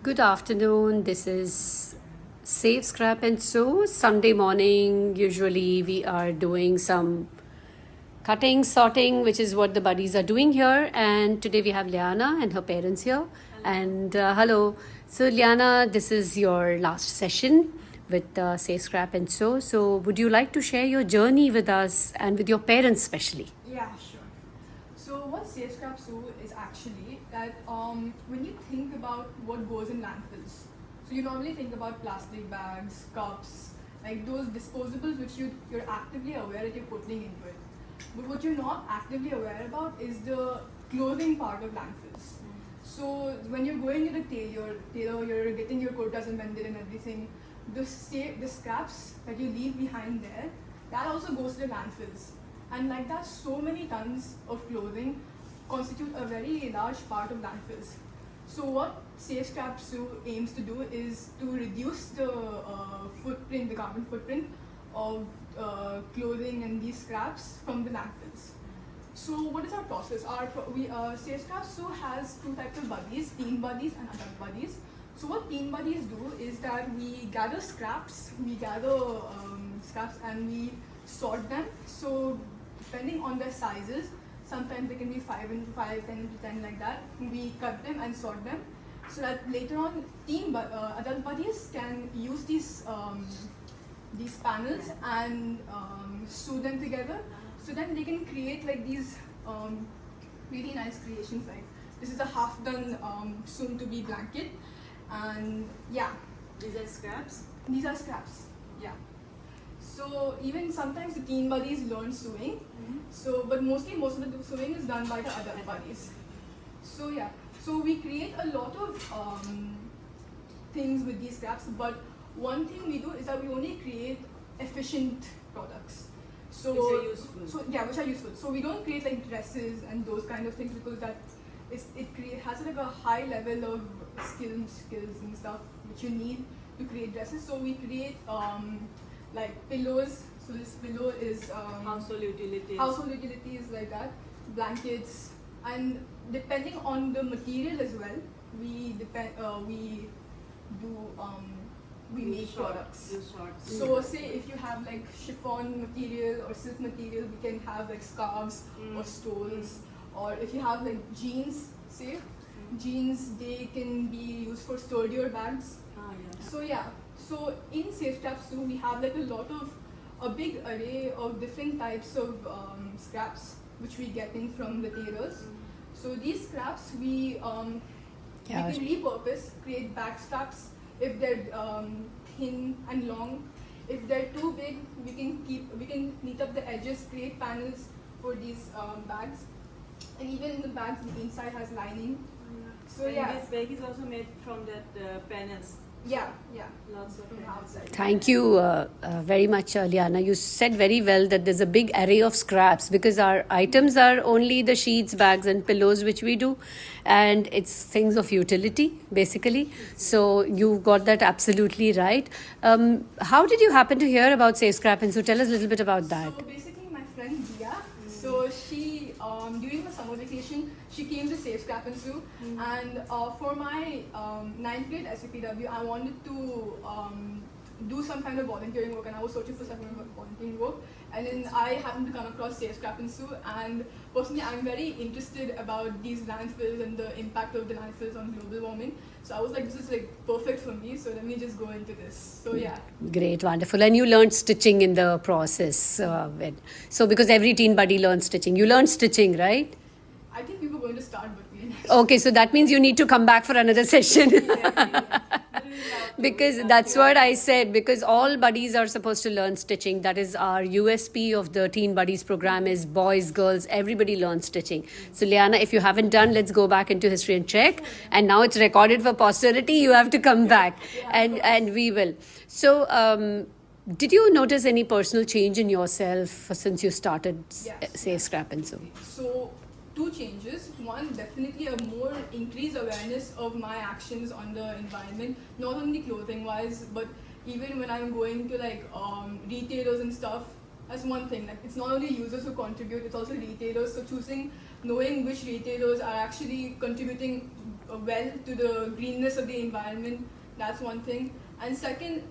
Good afternoon. This is Save Scrap and Sew. Sunday morning, usually we are doing some cutting, sorting, which is what the buddies are doing here. And today we have Liana and her parents here. And hello. So, Liana, this is your last session with Save Scrap and Sew. So, would you like to share your journey with us and with your parents, especially? Yeah, sure. So what Safe Scrap Sue is actually that when you think about what goes in landfills, so you normally think about plastic bags, cups, like those disposables which you're actively aware that you're putting into it. But what you're not actively aware about is the clothing part of landfills. So when you're going to the tailor, you're getting your kurtas amended and everything. The scraps that you leave behind there, that also goes to the landfills. And like that, so many tons of clothing constitute a very large part of landfills. So what Safe Scrap Sue aims to do is to reduce the the carbon footprint of clothing and these scraps from the landfills. So what is our process? Safe Scrap Sue has two types of buddies, teen buddies and adult buddies. So what teen buddies do is that we gather scraps, scraps and we sort them. So depending on their sizes, sometimes they can be 5 into 5, 10 into 10 like that. We cut them and sort them so that later on adult buddies can use these panels and sew them together. So then they can create like these really nice creations. Like this is a half done soon to be blanket, and yeah, These are scraps? these are scraps. Yeah. So even sometimes the teen buddies learn sewing. So, but mostly most of the sewing is done by the adult buddies. So yeah, so we create a lot of things with these scraps. But one thing we do is that we only create efficient products. So Which are useful. So yeah, which are useful. So we don't create like dresses and those kind of things because has like a high level of skills and stuff which you need to create dresses. So we create like pillows. So this pillow is Household utilities. household utilities like that, blankets, and depending on the material as well, we make products. Use shorts. So say if you have like chiffon material or silk material, we can have like scarves or stoles. Or if you have like jeans, jeans, they can be used for sturdier bags. So yeah, so in Safe Scrap Sue we have like a big array of different types of scraps which we getting from the tailors. So these scraps we can repurpose, create back straps if they're thin and long. If they're too big, we can neat up the edges, create panels for these bags. And even in the bags, the inside has lining. So and yeah. this bag is also made from that panels. Yeah. Lots of From panels. outside. Thank you very much, Liana. You said very well that there's a big array of scraps because our items are only the sheets, bags, and pillows which we do, and it's things of utility basically. So you got that absolutely right. How did you happen to hear about Safe Scrap? And so tell us a little bit about that. So basically, my friend Dia, so she during her summer vacation, she came to Safe Scrap and Sue, and for my 9th grade SCPW, I wanted to do some kind of volunteering work, and I was searching for some kind of volunteering work, and then I happened to come across Safe Scrap and Sue, and personally I'm very interested about these landfills and the impact of the landfills on global warming. So I was like, this is like perfect for me, so let me just go into this. So yeah. Great, wonderful. And you learned stitching in the process. So because every teen buddy learns stitching. You learned stitching, right? I think we were going to start between. Okay, so that means you need to come back for another session. Because that's what I said, because all buddies are supposed to learn stitching. That is our USP of the Teen Buddies program is boys, girls, everybody learns stitching. So Liana, if you haven't done, let's go back into history and check. And now it's recorded for posterity. You have to come back and we will. So did you notice any personal change in yourself since you started Safe Scrap and Sew? So two changes. One, definitely a more increased awareness of my actions on the environment, not only clothing wise, but even when I'm going to like retailers and stuff. That's one thing. Like it's not only users who contribute, it's also retailers. So knowing which retailers are actually contributing well to the greenness of the environment. That's one thing. And second,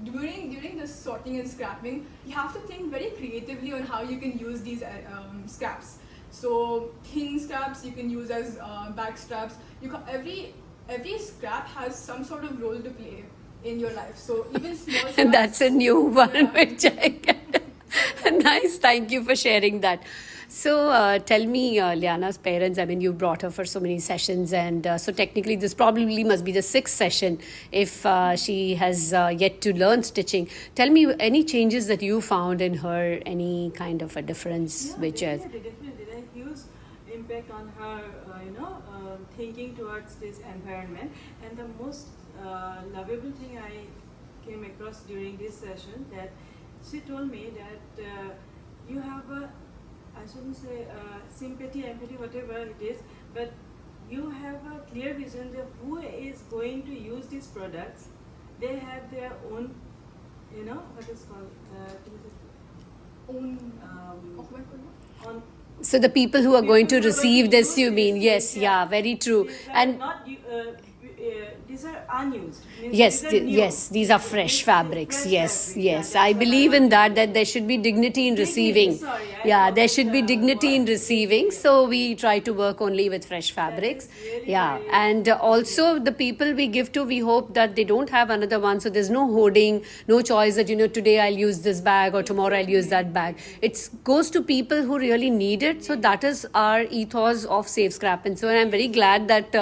during this sorting and scrapping, you have to think very creatively on how you can use these scraps. So thin scraps you can use as bag straps. Every scrap has some sort of role to play in your life. So even small scraps. That's a new one, Yeah. which I get. Nice, thank you for sharing that. So, tell me, Liana's parents, I mean, you brought her for so many sessions, and so technically, this probably must be the sixth session if she has yet to learn stitching. Tell me any changes that you found in her, any kind of a difference, Yeah, which is. definitely. There a huge impact on her, thinking towards this environment. And the most lovable thing I came across during this session, that she told me that you have a, I shouldn't say sympathy, empathy, whatever it is, but you have a clear vision of who is going to use these products. They have their own, what is called, Own on. So, the people who are going to People who are going receive to this, use you mean? this, Yes, yeah, very true. These are And not, these are unused. Means yes, these are new. yes, these are fresh These fabrics. fresh Yes, fabrics, yes. yeah, I that's what believe in want that, to that there should be dignity in Dignity, receiving. sorry, I Yeah, there forgot should be the dignity in word. receiving. So we try to work only with fresh fabrics. is really Yeah, very and also the people we give to, we hope that they don't have another one. So there's no hoarding, no choice that, today I'll use this bag or tomorrow I'll use that bag. It goes to people who really need it. So that is our ethos of Safe Scrap. And so I'm very glad that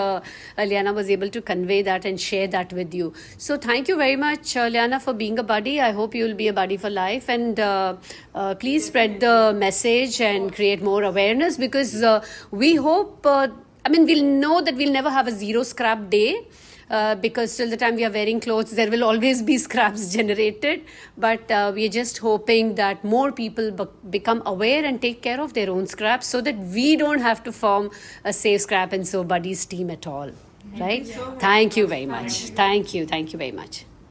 Liana was able to convey that and share that with you. So thank you very much, Liana, for being a buddy. I hope you will be a buddy for life. And please spread the message and create more awareness, because we hope, we'll know that we'll never have a zero scrap day. Because till the time we are wearing clothes, there will always be scraps generated. But we are just hoping that more people become aware and take care of their own scraps, so that we don't have to form a Safe Scrap and Sew Buddies team at all. Right? so much. Thank you very much. Thank you. Thank you very much.